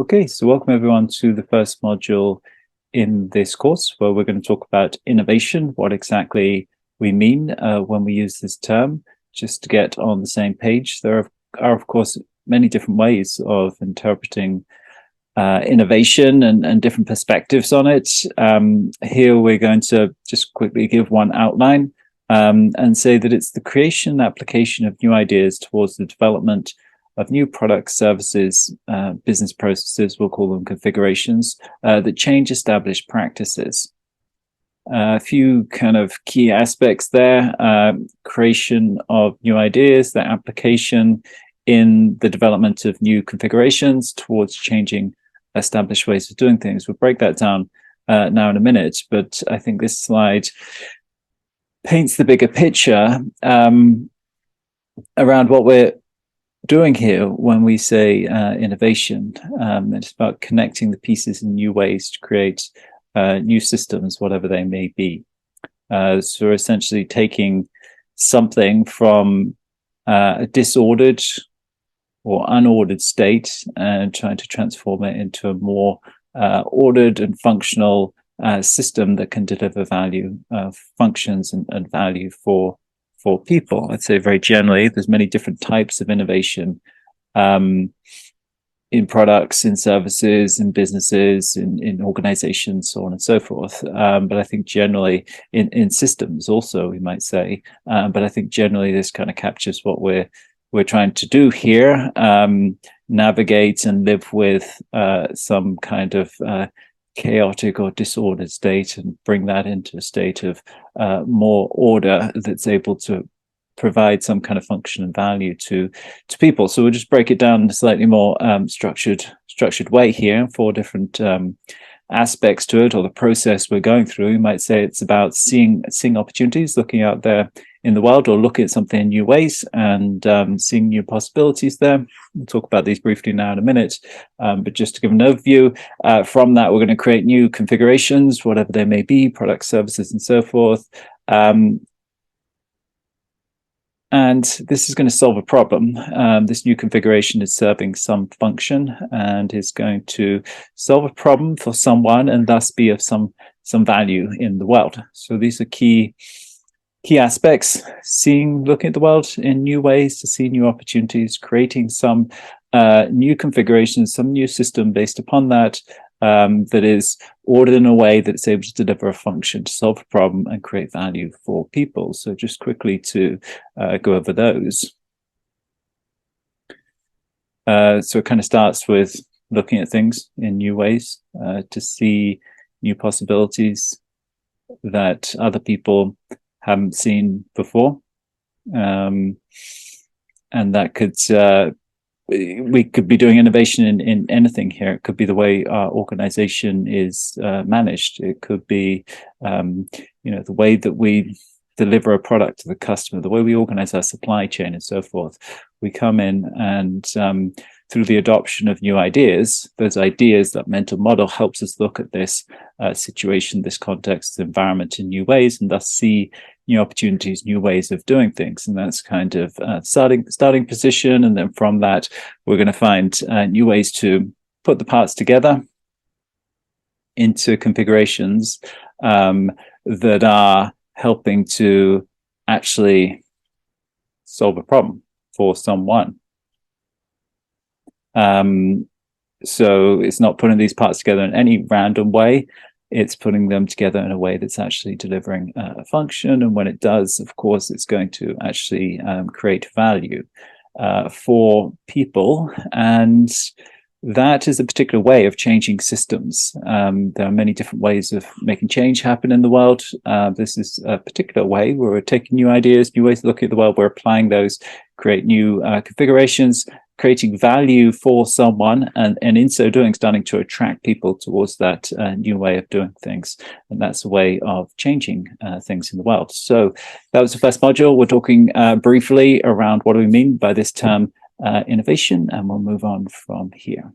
Okay, so welcome everyone to the first module in this course where we're going to talk about innovation, what exactly we mean when we use this term, just to get on the same page. There are of course, many different ways of interpreting innovation and different perspectives on it. Here we're going to just quickly give one outline and say that it's the creation and application of new ideas towards the development of new products, services, business processes, we'll call them configurations, that change established practices. A few kind of key aspects there: creation of new ideas, their application in the development of new configurations towards changing established ways of doing things. We'll break that down now in a minute, but I think this slide paints the bigger picture around what we're doing here when we say innovation. It's about connecting the pieces in new ways to create new systems, whatever they may be. So we're essentially taking something from a disordered or unordered state and trying to transform it into a more ordered and functional system that can deliver value, functions and value for people. I'd say very generally, there's many different types of innovation in products, in services, in businesses, in organizations, so on and so forth. But I think generally in systems also, we might say, but I think generally this kind of captures what we're trying to do here, navigate and live with some kind of chaotic or disordered state and bring that into a state of more order that's able to provide some kind of function and value to people. So we'll just break it down in a slightly more structured way here, 4 different aspects to it, or the process we're going through. You might say it's about seeing opportunities, looking out there in the world, or looking at something in new ways and seeing new possibilities there. We'll talk about these briefly now in a minute, but just to give an overview, from that we're going to create new configurations, whatever they may be, products, services, and so forth. And this is going to solve a problem. This new configuration is serving some function and is going to solve a problem for someone and thus be of some value in the world. So these are key aspects: looking at the world in new ways to see new opportunities, creating some new configurations, some new system based upon that, that is ordered in a way that it's able to deliver a function, to solve a problem and create value for people. So just quickly to go over those. So it kind of starts with looking at things in new ways to see new possibilities that other people haven't seen before. And that could we could be doing innovation in anything here. It could be the way our organization is managed. It could be the way that we deliver a product to the customer, the way we organize our supply chain and so forth. We come in and through the adoption of new ideas, those ideas, that mental model helps us look at this situation, this context, this environment in new ways, and thus see new opportunities, new ways of doing things. And that's kind of starting position. And then from that, we're going to find new ways to put the parts together into configurations that are helping to actually solve a problem for someone. So it's not putting these parts together in any random way. It's putting them together in a way that's actually delivering a function. And when it does, of course, it's going to actually create value for people. And that is a particular way of changing systems. There are many different ways of making change happen in the world. This is a particular way where we're taking new ideas, new ways of looking at the world, we're applying those, create new configurations, creating value for someone, and in so doing, starting to attract people towards that new way of doing things. And that's a way of changing things in the world. So that was the first module. We're talking briefly around what do we mean by this term innovation, and we'll move on from here.